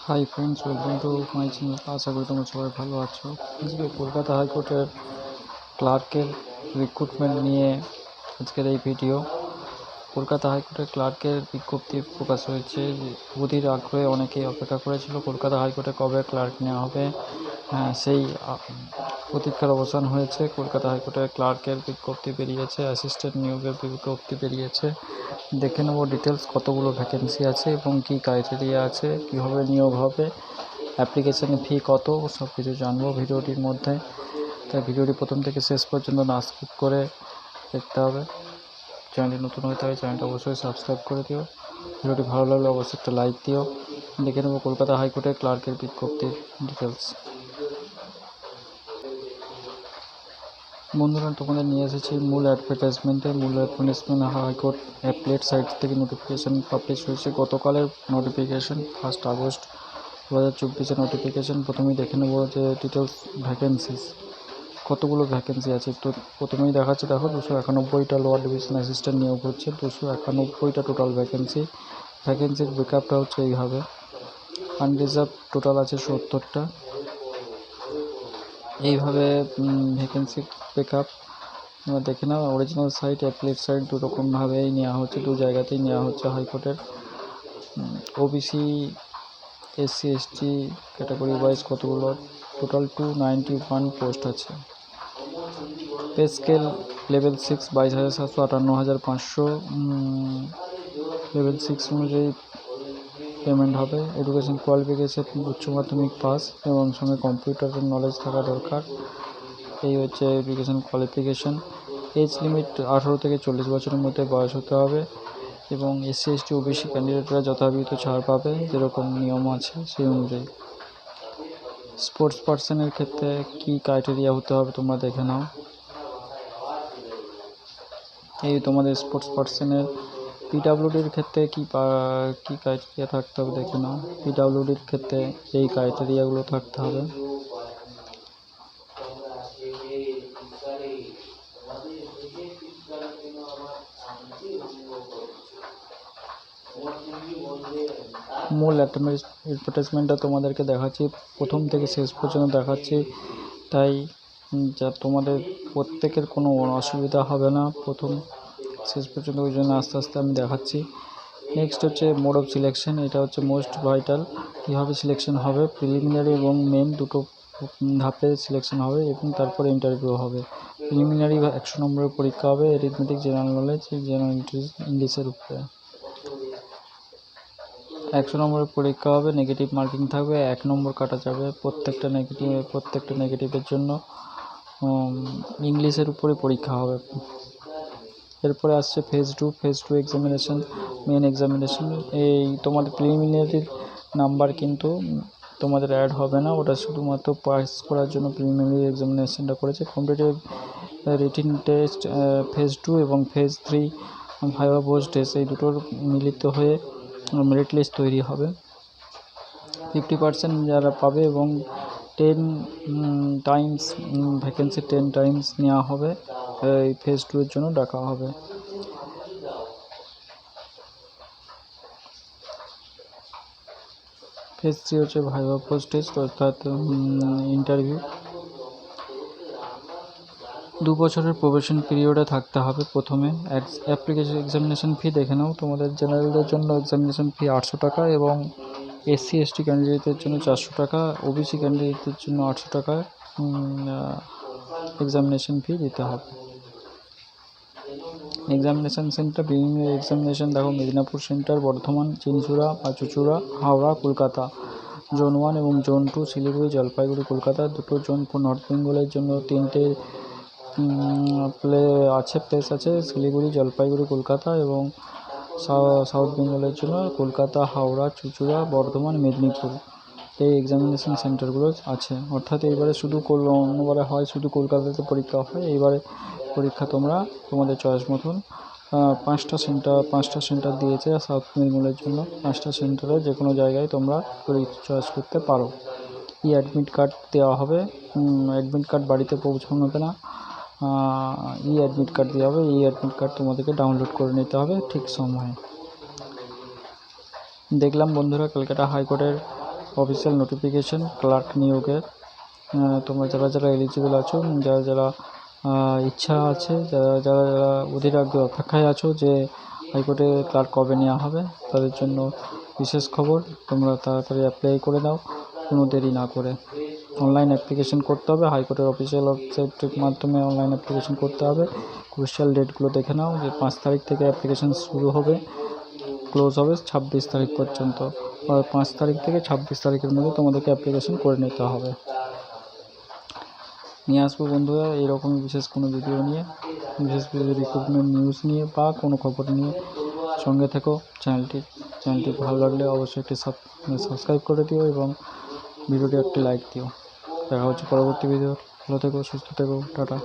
High friends, welcome to my channel. আশা করি তোমরা সবাই ভালো আছো। আজকে কলকাতা হাইকোর্টের ক্লার্কের রিক্রুটমেন্ট নিয়ে আজকের এই ভিডিও। কলকাতা হাইকোর্টের ক্লার্কের বিজ্ঞপ্তি প্রকাশ হয়েছে। অধীর আগ্রহে অনেকেই অপেক্ষা করেছিল কলকাতা হাইকোর্টে কবে ক্লার্ক নেওয়া হবে। সেই প্রতীক্ষার অবসান হয়েছে। কলকাতা হাইকোর্টের ক্লার্কের বিজ্ঞপ্তি বেরিয়েছে, অ্যাসিস্ট্যান্ট নিয়োগের বিজ্ঞপ্তি বেরিয়েছে। দেখে নেব ডিটেলস, কতগুলো ভ্যাকেন্সি আছে এবং কী ক্রাইটেরিয়া আছে, কীভাবে নিয়োগ হবে, অ্যাপ্লিকেশান ফি কত, সব কিছু জানবো ভিডিওটির মধ্যে। তাই ভিডিওটি প্রথম থেকে শেষ পর্যন্ত না স্কিপ করে দেখতে হবে। চ্যানেলটি নতুন হয়ে থাকে চ্যানেলটা অবশ্যই সাবস্ক্রাইব করে দিও। ভিডিওটি ভালো লাগলে অবশ্যই একটা লাইক দিও। দেখে নেব কলকাতা হাইকোর্টের ক্লার্কের বিজ্ঞপ্তির ডিটেলস। বন্ধুরা, তোমাদের নিয়ে এসেছি মূল অ্যাডভার্টাইজমেন্টে। মূল অ্যাডভার্টাইজমেন্ট হাইকোর্ট অ্যাপলেট সাইট থেকে নোটিফিকেশান পাবলিশ হয়েছে। গতকালের নোটিফিকেশান 1 আগস্ট 2024 নোটিফিকেশান। প্রথমেই দেখে নেব যে ডিটেলস ভ্যাকেন্সিস কতগুলো ভ্যাকেন্সি আছে। তো প্রথমেই দেখাচ্ছে, দেখো 291টা লোয়ার ডিভিশন অ্যাসিস্ট্যান্ট নিয়োগ হচ্ছে। 291টা টোটাল ভ্যাকেন্সির ব্রেকআপটা হচ্ছে এইভাবে। আনরিজার্ভ টোটাল আছে 70টা। এইভাবে ভ্যাকেন্সি ব্রেকআপ তোমরা দেখে নাও। অরিজিনাল সাইট, অ্যাপলেট সাইট দুরকমভাবেই নেওয়া হচ্ছে, দু জায়গাতেই নেওয়া হচ্ছে হাইকোর্টের। OBC, SC ST category wise কতগুলো, টোটাল 291 পোস্ট আছে। পে স্কেল লেভেল 6 22,758,500 লেভেল 6 অনুযায়ী পেমেন্ট হবে। এডুকেশন কোয়ালিফিকেশন উচ্চ মাধ্যমিক পাস এবং সঙ্গে কম্পিউটারের নলেজ থাকা দরকার। এই হচ্ছে এডুকেশন কোয়ালিফিকেশন। এজ লিমিট 18 থেকে 40 বছরের মধ্যে বয়স হতে হবে এবং এসসি এসটি ওবিসি ক্যান্ডিডেটরা যথাবিহিত ছাড় পাবে, যেরকম নিয়ম আছে সেই অনুযায়ী। স্পোর্টস পার্সনের ক্ষেত্রে কি ক্রাইটেরিয়া হতে হবে তোমরা দেখে নাও। এই তোমাদের স্পোর্টস পার্সনের পিডাব্লিউডির ক্ষেত্রে কি ক্রাইটেরিয়া থাকতে হবে দেখে নাও। পিডাব্লিউডির ক্ষেত্রে এই ক্রাইটেরিয়াগুলো থাকতে হবে। মূল অ্যাডভার্টাইজমেন্টটা তোমাদেরকে দেখাচ্ছি, প্রথম থেকে শেষ পর্যন্ত দেখাচ্ছি, তাই যা তোমাদের প্রত্যেকের কোনো অসুবিধা হবে না প্রথম শেষ পর্যন্ত, ওই জন্য আস্তে আস্তে আমি দেখাচ্ছি। নেক্সট হচ্ছে মোড অফ সিলেকশন। এটা হচ্ছে মোস্ট ভাইটাল। কীভাবে সিলেকশন হবে, প্রিলিমিনারি এবং মেন দুটো ধাপে সিলেকশন হবে এবং তারপরে ইন্টারভিউ হবে। প্রিলিমিনারি 100 নম্বরের পরীক্ষা হবে, অ্যারিথমেটিক, জেনারেল নলেজ, জেনারেল ইংলিশের উপরে 100 নম্বরের পরীক্ষা হবে। নেগেটিভ মার্কিং থাকবে, 1 নম্বর কাটা যাবে প্রত্যেকটা নেগেটিভের জন্য। ইংলিশের উপরে পরীক্ষা হবে। এরপরে আসছে phase two examination, main examination. এই তোমাদের প্রিলিমিনারির নাম্বার কিন্তু তোমাদের অ্যাড হবে না, ওটা শুধুমাত্র পাস করার জন্য প্রিলিমিনারি এক্সামিনেশনটা করেছে। কম্পিটিটিভ রিটিন টেস্ট ফেজ 2 এবং ফেজ 3 ভাইভা ভোজ টেস্ট, এই দুটোর মিলিত হয়ে মেরিট লিস্ট তৈরি হবে। 50% যারা পাবে এবং 10 টাইমস ভ্যাকেন্সি 10 টাইমস নেওয়া হবে, এই ফেজ 2 এর জন্য ডাকা হবে। ফেজ 3 হচ্ছে ভাইভা ভোজ টেস্ট, অর্থাৎ ইন্টারভিউ। 2 বছরের প্রবেশন পিরিয়ডে থাকতে হবে প্রথমে। অ্যাপ্লিকেশন এক্সামিনেশন ফি দেখে নাও। তোমাদের জেনারেলদের জন্য এক্সামিনেশন ফি 800 টাকা এবং এসসি এসটি ক্যান্ডিডেটদের জন্য 400 টাকা, ওবিসি ক্যান্ডিডেটদের জন্য 800 টাকা এক্সামিনেশন ফি দিতে হবে। এক্সামিনেশন সেন্টার, বিভিন্ন এক্সামিনেশন দেখো, মেদিনীপুর সেন্টার, বর্ধমান, চিনচুড়া বা চুচুড়া, হাওড়া, কলকাতা। জোন 1 এবং জোন 2 শিলিগুড়ি, জলপাইগুড়ি, কলকাতা। দুটো জোন নর্থ বেঙ্গলের জন্য 3টে প্লেস আছে, শিলিগুড়ি, জলপাইগুড়ি, কলকাতা, এবং সাউথ বেঙ্গলের জন্য কলকাতা, হাওড়া, চুচুড়া, বর্ধমান, মেদিনীপুর। এই এক্সামিনেশন সেন্টারগুলো আছে। অর্থাৎ এইবারে অন্যবারে হয় শুধু কলকাতাতে পরীক্ষা হয়, এইবারে পরীক্ষা তোমাদের চয়েস মতন 5টা সেন্টার দিয়েছে সাউথ বেঙ্গলের জন্য। 5টা সেন্টারে যে কোনো জায়গায় তোমরা চয়েস করতে পারো। অ্যাডমিট কার্ড দেওয়া হবে। অ্যাডমিট কার্ড বাড়িতে পৌঁছানো হবে না, অ্যাডমিট কার্ড দেওয়া হবে। অ্যাডমিট কার্ড তোমাদেরকে ডাউনলোড করে নিতে হবে ঠিক সময়ে। দেখলাম বন্ধুরা কলকাতা হাইকোর্টের অফিসিয়াল নোটিফিকেশন ক্লার্ক নিয়োগের। তোমরা যারা যারা এলিজিবল আছো, যারা যারা ইচ্ছা আছে, যারা যারা যারা অধীর আগ্রহে অপেক্ষায় আছো যে হাইকোর্টে ক্লার্ক কবে নেওয়া হবে, তাদের জন্য বিশেষ খবর, তোমরা তাড়াতাড়ি অ্যাপ্লাই করে দাও কোনো দেরি না করে। অনলাইন অ্যাপ্লিকেশন করতে হবে, হাইকোর্টের অফিসিয়াল ওয়েবসাইটের মাধ্যমে অনলাইন অ্যাপ্লিকেশন করতে হবে। ক্রুশিয়াল ডেটগুলো দেখে নাও যে 5 তারিখ থেকে অ্যাপ্লিকেশন শুরু হবে, ক্লোজ হবে 26 তারিখ পর্যন্ত। আর 5 তারিখ থেকে 26 তারিখের মধ্যে তোমাদেরকে অ্যাপ্লিকেশন করে নিতে হবে। নিয়ে আসবো বন্ধুরা এইরকমই বিশেষ কোনো ভিডিও নিয়ে, বিশেষ রিক্রুটমেন্ট নিউজ নিয়ে বা কোনো খবর নিয়ে। সঙ্গে থেকো। চ্যানেলটি ভালো লাগলে অবশ্যই একটি সাবস্ক্রাইব করে দিও এবং ভিডিওটি একটি লাইক দিও। দেখা হচ্ছে পরবর্তী ভিডিও। ভালো থেকো, সুস্থ থেকো, টাটা।